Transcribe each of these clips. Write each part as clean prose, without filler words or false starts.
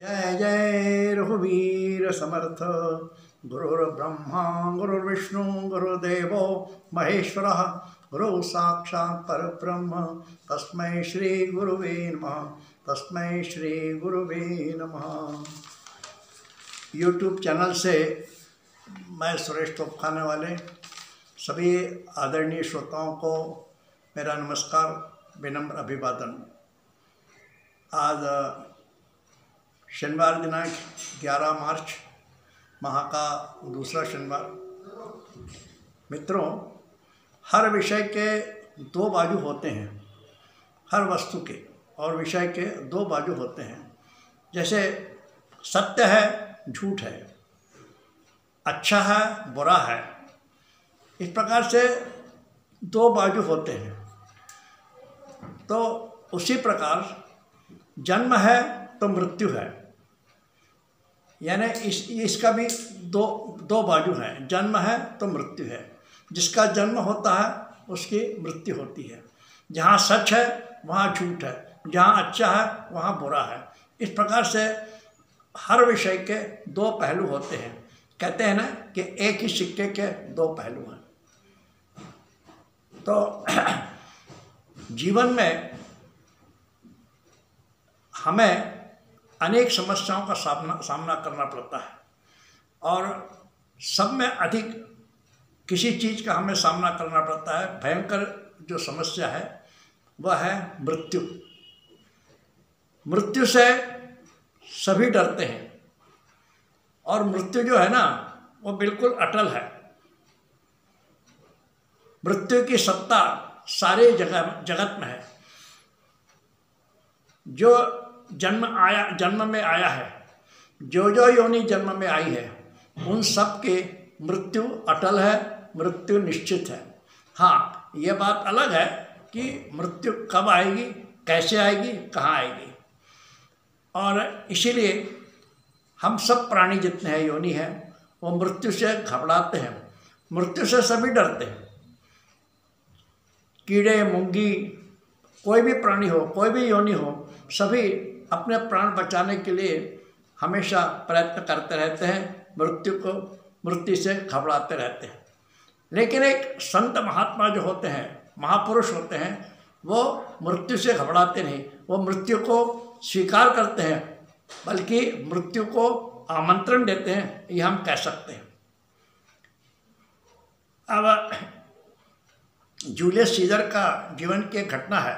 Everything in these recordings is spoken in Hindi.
जय जय रघुवीर समर्थ। गुरुर्ब्रह्मा गुरुर्विष्णु गुरुदेवो महेश्वरः। गुरु साक्षात् परब्रह्म तस्मै श्री गुरुवे नमः। तस्मै श्री गुरुवे नमः। यूट्यूब चैनल से मैं सुरेश तोपखाने वाले सभी आदरणीय श्रोताओं को मेरा नमस्कार, विनम्र अभिवादन। आज शनिवार दिनांक 11 मार्च, माह का दूसरा शनिवार। मित्रों, हर विषय के दो बाजू होते हैं। हर वस्तु के और विषय के दो बाजू होते हैं। जैसे सत्य है, झूठ है, अच्छा है, बुरा है, इस प्रकार से दो बाजू होते हैं। तो उसी प्रकार जन्म है तो मृत्यु है, यानी इसका भी दो बाजू हैं। जन्म है तो मृत्यु है। जिसका जन्म होता है उसकी मृत्यु होती है। जहाँ सच है वहाँ झूठ है, जहाँ अच्छा है वहाँ बुरा है। इस प्रकार से हर विषय के दो पहलू होते हैं। कहते हैं ना कि एक ही सिक्के के दो पहलू हैं। तो जीवन में हमें अनेक समस्याओं का सामना करना पड़ता है, और सब में अधिक किसी चीज़ का हमें सामना करना पड़ता है। भयंकर जो समस्या है वह है मृत्यु। मृत्यु से सभी डरते हैं, और मृत्यु जो है ना वो बिल्कुल अटल है। मृत्यु की सत्ता सारे जगत में है। जो जन्म में आया है, जो योनि जन्म में आई है, उन सब के मृत्यु अटल है, मृत्यु निश्चित है। हाँ, ये बात अलग है कि मृत्यु कब आएगी, कैसे आएगी, कहाँ आएगी। और इसीलिए हम सब प्राणी जितने हैं योनि हैं वो मृत्यु से घबराते हैं। मृत्यु से सभी डरते हैं। कीड़े, मुंगी, कोई भी प्राणी हो, कोई भी योनि हो, सभी अपने प्राण बचाने के लिए हमेशा प्रयत्न करते रहते हैं। मृत्यु से घबराते रहते हैं। लेकिन एक संत महात्मा जो होते हैं, महापुरुष होते हैं, वो मृत्यु से घबराते नहीं। वो मृत्यु को स्वीकार करते हैं, बल्कि मृत्यु को आमंत्रण देते हैं, ये हम कह सकते हैं। अब जूलियस सीजर का जीवन की एक घटना है।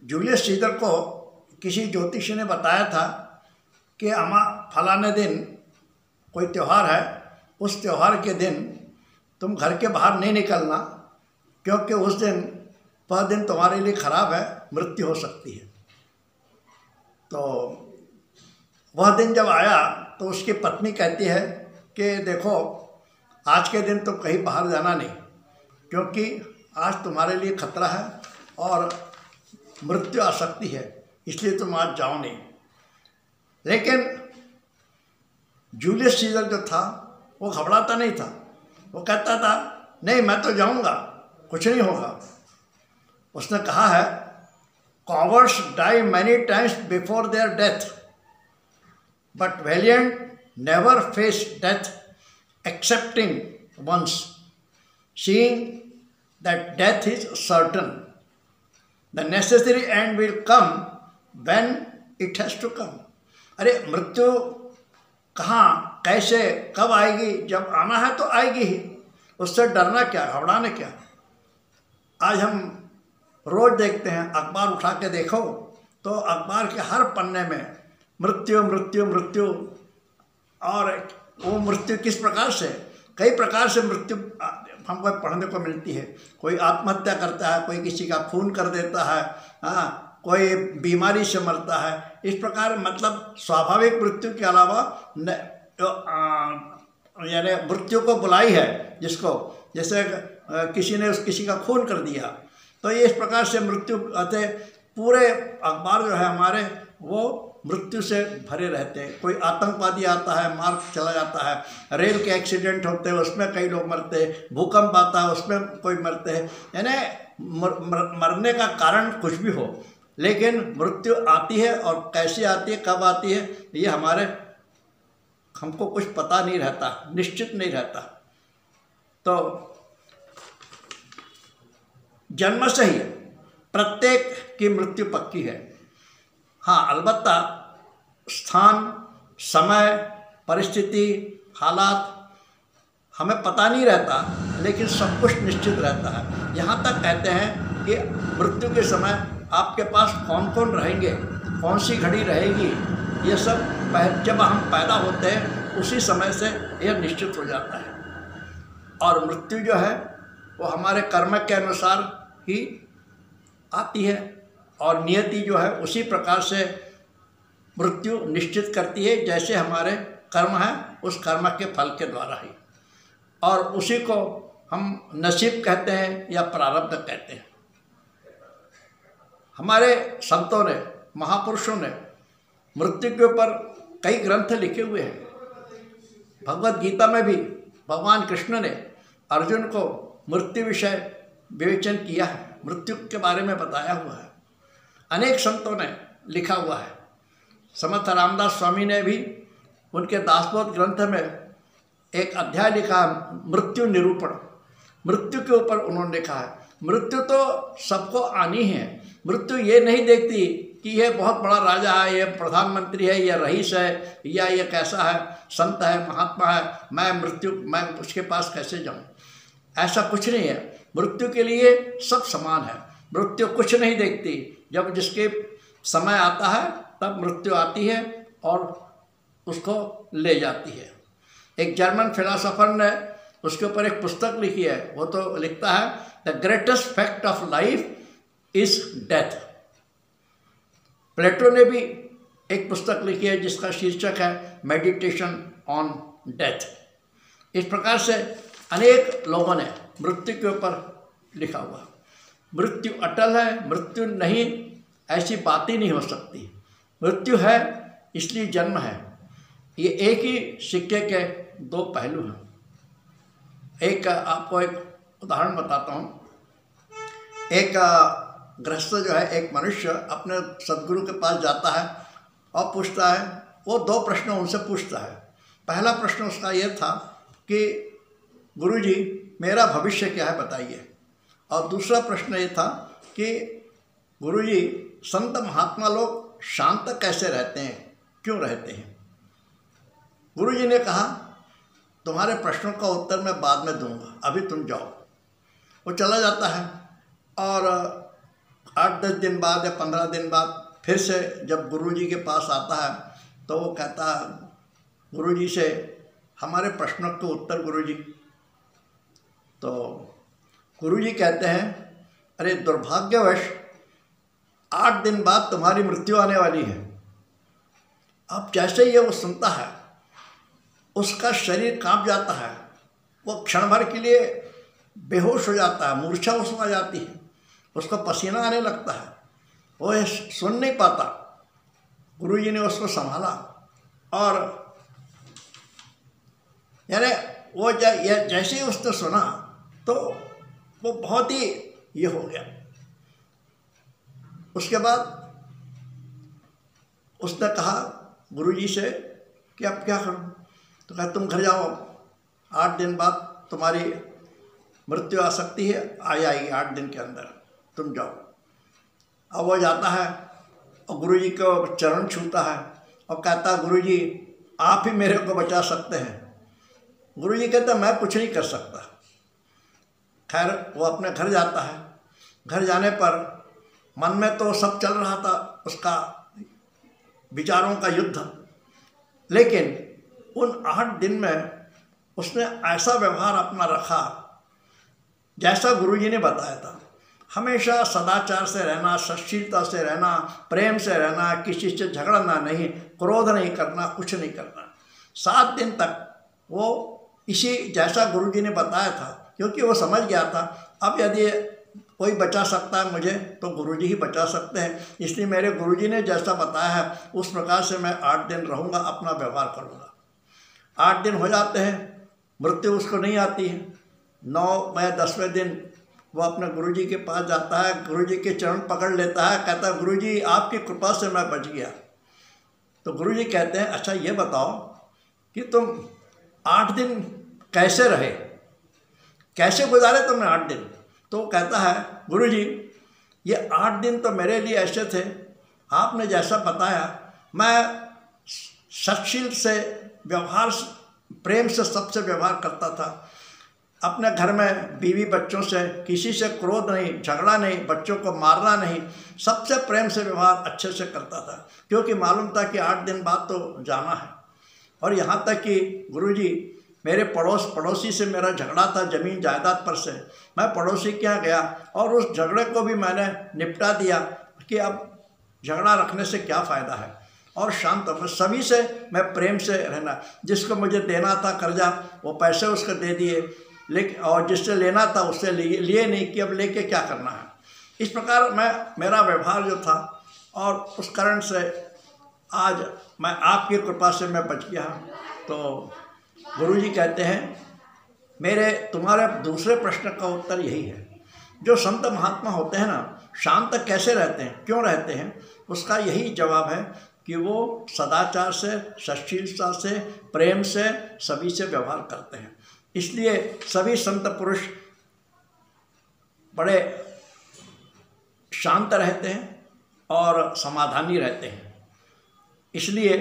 जूलियस सीजर को किसी ज्योतिषी ने बताया था कि फलाने दिन कोई त्यौहार है, उस त्यौहार के दिन तुम घर के बाहर नहीं निकलना, क्योंकि उस दिन वह दिन तुम्हारे लिए खराब है, मृत्यु हो सकती है। तो वह दिन जब आया तो उसकी पत्नी कहती है कि देखो, आज के दिन तुम कहीं बाहर जाना नहीं, क्योंकि आज तुम्हारे लिए खतरा है और मृत्यु आ सकती है, इसलिए तुम आज जाओ नहीं। लेकिन जूलियस सीजर जो था वो घबराता नहीं था। वो कहता था नहीं, मैं तो जाऊंगा, कुछ नहीं होगा। उसने कहा है, cowards die many times before their death, but valiant never face death excepting once, seeing that death is certain. The necessary end will come when it has to come. अरे मृत्यु कहाँ, कैसे, कब आएगी? जब आना है तो आएगी ही। उससे डरना क्या, घबराना क्या? आज हम रोज देखते हैं, अखबार उठा के देखो तो अखबार के हर पन्ने में मृत्यु मृत्यु मृत्यु। और वो मृत्यु किस प्रकार से, कई प्रकार से मृत्यु हमको पढ़ने को मिलती है। कोई आत्महत्या करता है, कोई किसी का खून कर देता है, हाँ, कोई बीमारी से मरता है। इस प्रकार मतलब स्वाभाविक मृत्यु के अलावा यानी मृत्यु को बुलाई है जिसको, जैसे किसी का खून कर दिया, तो ये इस प्रकार से मृत्यु आते। पूरे अखबार जो है हमारे वो मृत्यु से भरे रहते हैं। कोई आतंकवादी आता है, मार चला जाता है, रेल के एक्सीडेंट होते हैं उसमें कई लोग मरते हैं, भूकंप आता है उसमें कोई मरते हैं। यानी मरने का कारण कुछ भी हो, लेकिन मृत्यु आती है, और कैसी आती है, कब आती है, ये हमको कुछ पता नहीं रहता, निश्चित नहीं रहता। तो जन्म से ही प्रत्येक की मृत्यु पक्की है। हाँ, अलबत्ता स्थान, समय, परिस्थिति, हालात हमें पता नहीं रहता, लेकिन सब कुछ निश्चित रहता है। यहाँ तक कहते हैं कि मृत्यु के समय आपके पास कौन कौन रहेंगे, कौन सी घड़ी रहेगी, ये सब जब हम पैदा होते हैं उसी समय से यह निश्चित हो जाता है। और मृत्यु जो है वो हमारे कर्म के अनुसार ही आती है, और नियति जो है उसी प्रकार से मृत्यु निश्चित करती है, जैसे हमारे कर्म हैं उस कर्म के फल के द्वारा ही, और उसी को हम नसीब कहते हैं या प्रारब्ध कहते हैं। हमारे संतों ने, महापुरुषों ने मृत्यु के ऊपर कई ग्रंथ लिखे हुए हैं। भगवद गीता में भी भगवान कृष्ण ने अर्जुन को मृत्यु विषय विवेचन किया है, मृत्यु के बारे में बताया हुआ है। अनेक संतों ने लिखा हुआ है। समर्थ रामदास स्वामी ने भी उनके दासबोध ग्रंथ में एक अध्याय लिखा, मृत्यु निरूपण। मृत्यु के ऊपर उन्होंने लिखा है, मृत्यु तो सबको आनी है। मृत्यु ये नहीं देखती कि यह बहुत बड़ा राजा है, यह प्रधानमंत्री है, यह रईस है, या ये कैसा है, संत है, महात्मा है, मैं उसके पास कैसे जाऊं। ऐसा कुछ नहीं है। मृत्यु के लिए सब समान है। मृत्यु कुछ नहीं देखती। जब जिसके समय आता है तब मृत्यु आती है और उसको ले जाती है। एक जर्मन फिलोसोफर ने उसके ऊपर एक पुस्तक लिखी है। वो तो लिखता है, the greatest fact of life is death. Plato ने भी एक पुस्तक लिखी है जिसका शीर्षक है मेडिटेशन ऑन डेथ। इस प्रकार से अनेक लोगों ने मृत्यु के ऊपर लिखा हुआ। मृत्यु अटल है, मृत्यु नहीं ऐसी बात ही नहीं हो सकती। मृत्यु है इसलिए जन्म है। ये एक ही सिक्के के दो पहलू हैं। एक आपको एक उदाहरण बताता हूँ। एक गृहस्थ जो है, एक मनुष्य अपने सद्गुरु के पास जाता है और पूछता है, वो दो प्रश्न उनसे पूछता है। पहला प्रश्न उसका ये था कि गुरुजी मेरा भविष्य क्या है बताइए। और दूसरा प्रश्न ये था कि गुरुजी संत महात्मा लोग शांत कैसे रहते हैं, क्यों रहते हैं। गुरुजी ने कहा, तुम्हारे प्रश्नों का उत्तर मैं बाद में दूंगा, अभी तुम जाओ। वो चला जाता है और 8-10 दिन बाद या 15 दिन बाद फिर से जब गुरुजी के पास आता है तो वो कहता है गुरुजी से, हमारे प्रश्नों के उत्तर गुरुजी। तो गुरुजी कहते हैं, अरे दुर्भाग्यवश 8 दिन बाद तुम्हारी मृत्यु आने वाली है। अब जैसे ही वो सुनता है उसका शरीर कांप जाता है, वो क्षण भर के लिए बेहोश हो जाता है, मूर्छा उसमें आ जाती है, उसको पसीना आने लगता है, वो सुन नहीं पाता। गुरुजी ने उसको संभाला और यानी वो जैसे ही उसने सुना तो वो बहुत ही ये हो गया। उसके बाद उसने कहा गुरुजी से कि अब क्या करूं। तो कहा तुम घर जाओ, 8 दिन बाद तुम्हारी मृत्यु आ सकती है, आ जाएगी 8 दिन के अंदर, तुम जाओ। अब वो जाता है और गुरुजी को चरण छूता है और कहता है गुरुजी आप ही मेरे को बचा सकते हैं। गुरुजी कहता मैं कुछ नहीं कर सकता। खैर वो अपने घर जाता है। घर जाने पर मन में तो सब चल रहा था, उसका विचारों का युद्ध, लेकिन उन 8 दिन में उसने ऐसा व्यवहार अपना रखा जैसा गुरुजी ने बताया था। हमेशा सदाचार से रहना, सच्शीलता से रहना, प्रेम से रहना, किसी से झगड़ना नहीं, क्रोध नहीं करना, कुछ नहीं करना। 7 दिन तक वो इसी जैसा गुरुजी ने बताया था, क्योंकि वो समझ गया था अब यदि कोई बचा सकता है मुझे तो गुरुजी ही बचा सकते हैं। इसलिए मेरे गुरुजी ने जैसा बताया है उस प्रकार से मैं 8 दिन रहूँगा, अपना व्यवहार करूँगा। 8 दिन हो जाते हैं, मृत्यु उसको नहीं आती है। 9 या 10वें दिन वो अपने गुरुजी के पास जाता है, गुरुजी के चरण पकड़ लेता है, कहता है गुरुजी आपकी कृपा से मैं बच गया। तो गुरुजी कहते हैं अच्छा ये बताओ कि तुम 8 दिन कैसे रहे, कैसे गुजारे तुमने 8 दिन? तो वो कहता है गुरुजी ये 8 दिन तो मेरे लिए ऐसे थे, आपने जैसा बताया मैं सच्शील से व्यवहार, प्रेम से सबसे व्यवहार करता था। अपने घर में बीवी बच्चों से किसी से क्रोध नहीं, झगड़ा नहीं, बच्चों को मारना नहीं, सबसे प्रेम से व्यवहार अच्छे से करता था, क्योंकि मालूम था कि 8 दिन बाद तो जाना है। और यहाँ तक कि गुरुजी मेरे पड़ोसी से मेरा झगड़ा था ज़मीन जायदाद पर से, मैं पड़ोसी के यहाँ गया और उस झगड़े को भी मैंने निपटा दिया कि अब झगड़ा रखने से क्या फ़ायदा है, और शांत होकर सभी से मैं प्रेम से रहना। जिसको मुझे देना था कर्जा वो पैसे उसको दे दिए, लेकिन और जिससे लेना था उससे लिए नहीं कि अब लेके क्या करना है। इस प्रकार मेरा व्यवहार जो था, और उस कारण से आज मैं आपकी कृपा से मैं बच गया। तो गुरुजी कहते हैं तुम्हारे दूसरे प्रश्न का उत्तर यही है, जो संत महात्मा होते हैं ना, शांत कैसे रहते हैं, क्यों रहते हैं, उसका यही जवाब है कि वो सदाचार से, सच्शीलता से, प्रेम से सभी से व्यवहार करते हैं। इसलिए सभी संत पुरुष बड़े शांत रहते हैं और समाधानी रहते हैं। इसलिए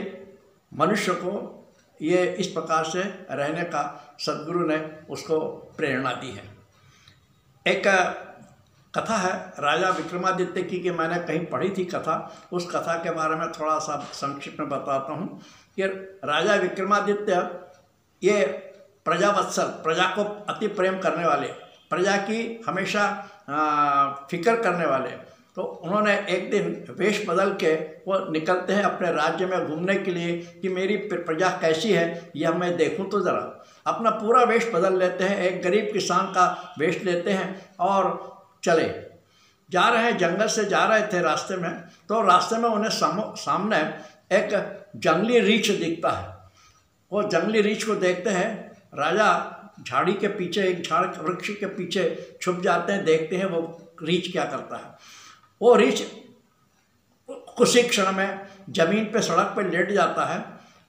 मनुष्य को ये इस प्रकार से रहने का सद्गुरु ने उसको प्रेरणा दी है। एक कथा है राजा विक्रमादित्य की, कि मैंने कहीं पढ़ी थी कथा, उस कथा के बारे में थोड़ा सा संक्षिप्त में बताता हूँ कि राजा विक्रमादित्य ये प्रजावत्सल, प्रजा को अति प्रेम करने वाले, प्रजा की हमेशा फिक्र करने वाले, तो उन्होंने एक दिन वेश बदल के वो निकलते हैं अपने राज्य में घूमने के लिए कि मेरी प्रजा कैसी है यह मैं देखूं तो ज़रा। अपना पूरा वेश बदल लेते हैं, एक गरीब किसान का वेश लेते हैं और चले जा रहे हैं। जंगल से जा रहे थे रास्ते में, तो रास्ते में उन्हें सामने एक जंगली रीछ दिखता है। वो जंगली रीछ को देखते हैं, राजा झाड़ी के पीछे, एक झाड़ वृक्ष के पीछे छुप जाते हैं, देखते हैं वो रीछ क्या करता है। वो रीछ कुछ ही क्षण में जमीन पे सड़क पे लेट जाता है,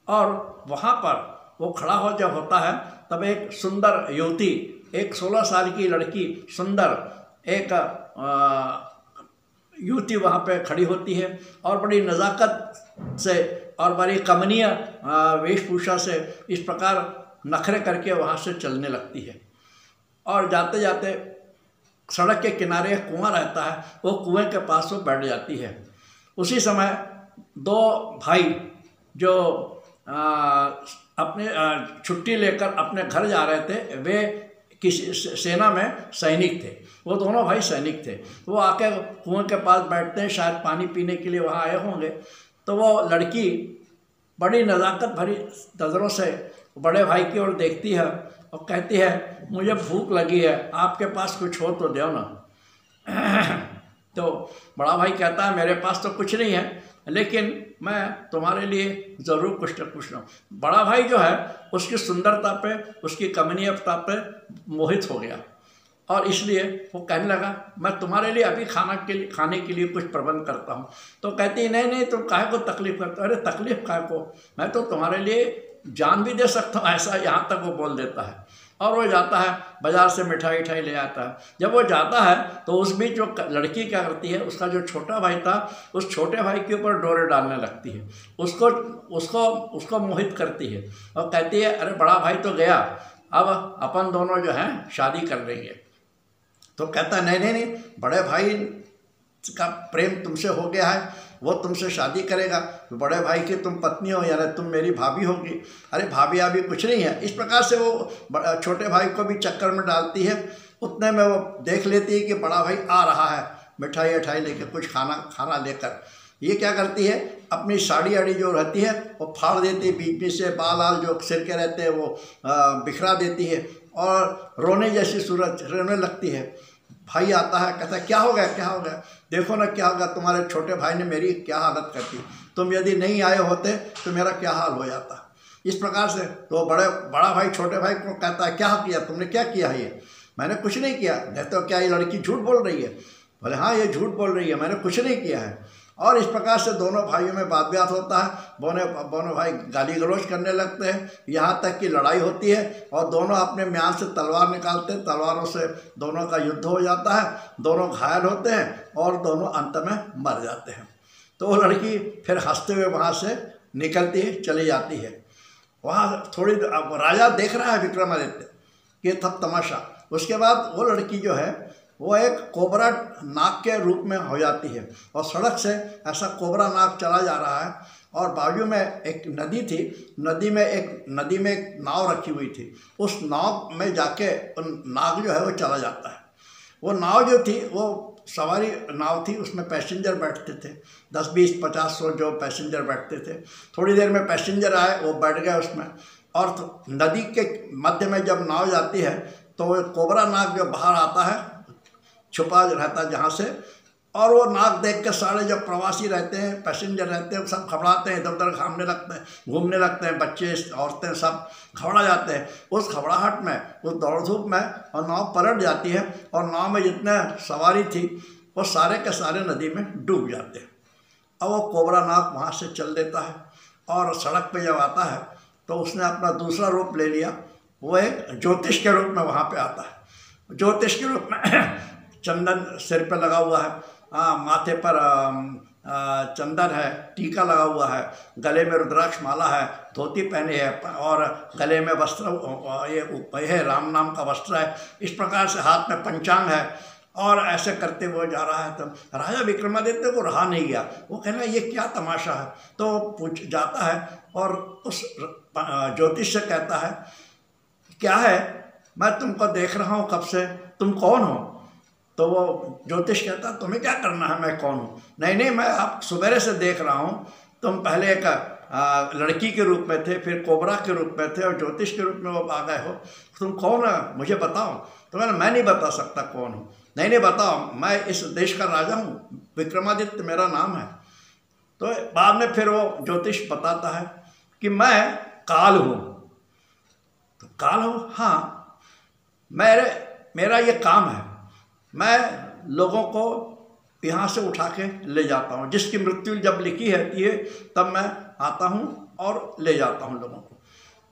और वहाँ पर वो खड़ा हो जब होता है तब एक सुंदर युवती, एक 16 साल की लड़की, सुंदर एक युवती वहाँ पे खड़ी होती है और बड़ी नज़ाकत से और बड़ी कमनीय वेशभूषा से इस प्रकार नखरे करके वहाँ से चलने लगती है। और जाते जाते सड़क के किनारे एक कुआं रहता है, वो कुएं के पास वो बैठ जाती है। उसी समय 2 भाई जो अपने छुट्टी लेकर अपने घर जा रहे थे, वे किसी सेना में सैनिक थे, वो दोनों भाई सैनिक थे। वो आके कुएं के पास बैठते हैं, शायद पानी पीने के लिए वहाँ आए होंगे। तो वो लड़की बड़ी नज़ाकत भरी नज़रों से बड़े भाई की ओर देखती है और कहती है मुझे भूख लगी है, आपके पास कुछ हो तो दो ना। तो बड़ा भाई कहता है मेरे पास तो कुछ नहीं है, लेकिन मैं तुम्हारे लिए ज़रूर कुछ न कुछ लूँ। बड़ा भाई जो है उसकी सुंदरता पे, उसकी कमनीयता पे मोहित हो गया, और इसलिए वो कहने लगा मैं तुम्हारे लिए अभी खाने के लिए कुछ प्रबंध करता हूँ। तो कहती नहीं तुम काहे को तकलीफ़ करते हो? अरे तकलीफ़ काहे को, मैं तो तुम्हारे लिए जान भी दे सकता हूँ, ऐसा यहाँ तक वो बोल देता है। और वो जाता है बाज़ार से मिठाई उठाई ले आता है। जब वो जाता है तो उस बीच जो लड़की क्या करती है, उसका जो छोटा भाई था उस छोटे भाई के ऊपर डोरे डालने लगती है, उसको मोहित करती है और कहती है अरे बड़ा भाई तो गया, अब अपन दोनों जो हैं शादी कर लेंगे। तो कहता है नहीं, बड़े भाई का प्रेम तुमसे हो गया है, वो तुमसे शादी करेगा, तो बड़े भाई की तुम पत्नी हो, यानी तुम मेरी भाभी होगी। अरे भाभी अभी कुछ नहीं है। इस प्रकार से वो छोटे भाई को भी चक्कर में डालती है। उतने में वो देख लेती है कि बड़ा भाई आ रहा है मिठाई उठाई लेकर, कुछ खाना लेकर। ये क्या करती है, अपनी साड़ी आड़ी जो रहती है वो फाड़ देती है, बीच बीच से बाल जो सिर के रहते हैं वो बिखरा देती है और रोने जैसी सूरत रोने लगती है। भाई आता है, कहता है क्या हो गया, देखो ना क्या होगा, तुम्हारे छोटे भाई ने मेरी क्या हालत कर दी, तुम यदि नहीं आए होते तो मेरा क्या हाल हो जाता। इस प्रकार से तो बड़ा भाई छोटे भाई को कहता है क्या किया तुमने, क्या किया है ये, मैंने कुछ नहीं किया। नहीं तो क्या ये लड़की झूठ बोल रही है? बोले हाँ ये झूठ बोल रही है, मैंने कुछ नहीं किया है। और इस प्रकार से दोनों भाइयों में बात ब्यात होता है। दोनों भाई गाली गलौज करने लगते हैं, यहाँ तक कि लड़ाई होती है और दोनों अपने म्यान से तलवार निकालते हैं। तलवारों से दोनों का युद्ध हो जाता है, दोनों घायल होते हैं और दोनों अंत में मर जाते हैं। तो वो लड़की फिर हंसते हुए वहाँ से निकलती है, चली जाती है। वहाँ थोड़ी राजा देख रहा है विक्रमादित्य कि तब तमाशा। उसके बाद वो लड़की जो है वो एक कोबरा नाग के रूप में हो जाती है और सड़क से ऐसा कोबरा नाग चला जा रहा है और बाजू में एक नदी थी। नदी में एक नाव रखी हुई थी। उस नाव में जाके नाग जो है वो चला जाता है। वो नाव जो थी वो सवारी नाव थी, उसमें पैसेंजर बैठते थे, 10, 20, 50, 100 जो पैसेंजर बैठते थे। थोड़ी देर में पैसेंजर आए, वो बैठ गए उसमें। और तो नदी के मध्य में जब नाव जाती है तो वो कोबरा नाग जो बाहर आता है, छुपा रहता है जहाँ से, और वो नाग देख के सारे जब प्रवासी रहते हैं, पैसेंजर रहते हैं, सब घबराते हैं, इधर उधर घूमने लगते हैं, बच्चे औरतें सब घबरा जाते हैं। उस घबराहट में, उस दौड़ धूप में और नाव पलट जाती है और नाव में जितने सवारी थी वो सारे के सारे नदी में डूब जाते हैं। अब वो कोबरा नाग वहाँ से चल देता है और सड़क पे जब आता है तो उसने अपना दूसरा रूप ले लिया। वो एक ज्योतिष के रूप में वहाँ पे आता है। ज्योतिष के रूप में चंदन सिर पे लगा हुआ है, माथे पर चंदन है, टीका लगा हुआ है, गले में रुद्राक्ष माला है, धोती पहने है और गले में वस्त्र ये राम नाम का वस्त्र है। इस प्रकार से हाथ में पंचांग है और ऐसे करते हुए जा रहा है। तो राजा विक्रमादित्य को रहा नहीं गया, वो कहना ये क्या तमाशा है। तो पूछ जाता है और उस ज्योतिष से कहता है क्या है, मैं तुमको देख रहा हूँ कब से, तुम कौन हो? तो वो ज्योतिष कहता तुम्हें क्या करना है, मैं कौन हूँ? नहीं मैं आप सवेरे से देख रहा हूँ, तुम पहले एक लड़की के रूप में थे, फिर कोबरा के रूप में थे और ज्योतिष के रूप में वो आ गए हो। तुम कौन है मुझे बताओ। तो मैं नहीं बता सकता कौन हूँ। नहीं बताओ, मैं इस देश का राजा हूँ, विक्रमादित्य मेरा नाम है। तो बाद में फिर वो ज्योतिष बताता है कि मैं काल हूँ। तो काल हो? हाँ, मेरा ये काम है, मैं लोगों को यहाँ से उठा के ले जाता हूँ। जिसकी मृत्यु जब लिखी रहती है तब मैं आता हूँ और ले जाता हूँ लोगों को।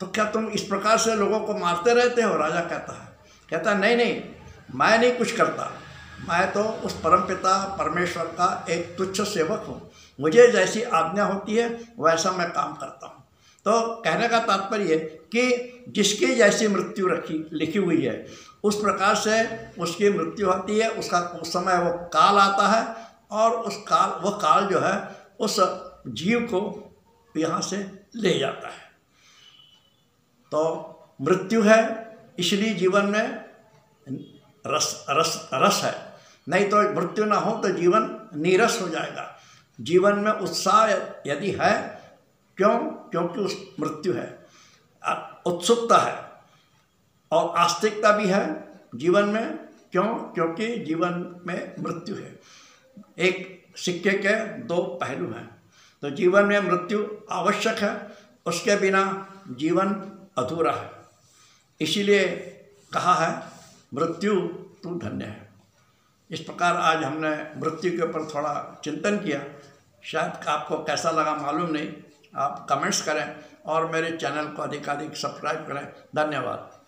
तो क्या तुम इस प्रकार से लोगों को मारते रहते हो? राजा कहता है नहीं, मैं नहीं कुछ करता, मैं तो उस परमपिता परमेश्वर का एक तुच्छ सेवक हूँ। मुझे जैसी आज्ञा होती है वैसा मैं काम करता हूँ। तो कहने का तात्पर्य कि जिसकी जैसी मृत्यु लिखी हुई है उस प्रकार से उसकी मृत्यु होती है। उसका उस समय वो काल आता है और वो काल जो है उस जीव को यहाँ से ले जाता है। तो मृत्यु है, इसलिए जीवन में रस है। नहीं तो मृत्यु ना हो तो जीवन नीरस हो जाएगा। जीवन में उत्साह यदि है, क्योंकि उस मृत्यु है, उत्सुकता है और आस्तिकता भी है जीवन में। क्योंकि जीवन में मृत्यु है। एक सिक्के के दो पहलू हैं। तो जीवन में मृत्यु आवश्यक है, उसके बिना जीवन अधूरा है। इसीलिए कहा है मृत्यु तू धन्य है। इस प्रकार आज हमने मृत्यु के ऊपर थोड़ा चिंतन किया। शायद आपको कैसा लगा मालूम नहीं, आप कमेंट्स करें और मेरे चैनल को अधिकाधिक सब्सक्राइब करें। धन्यवाद।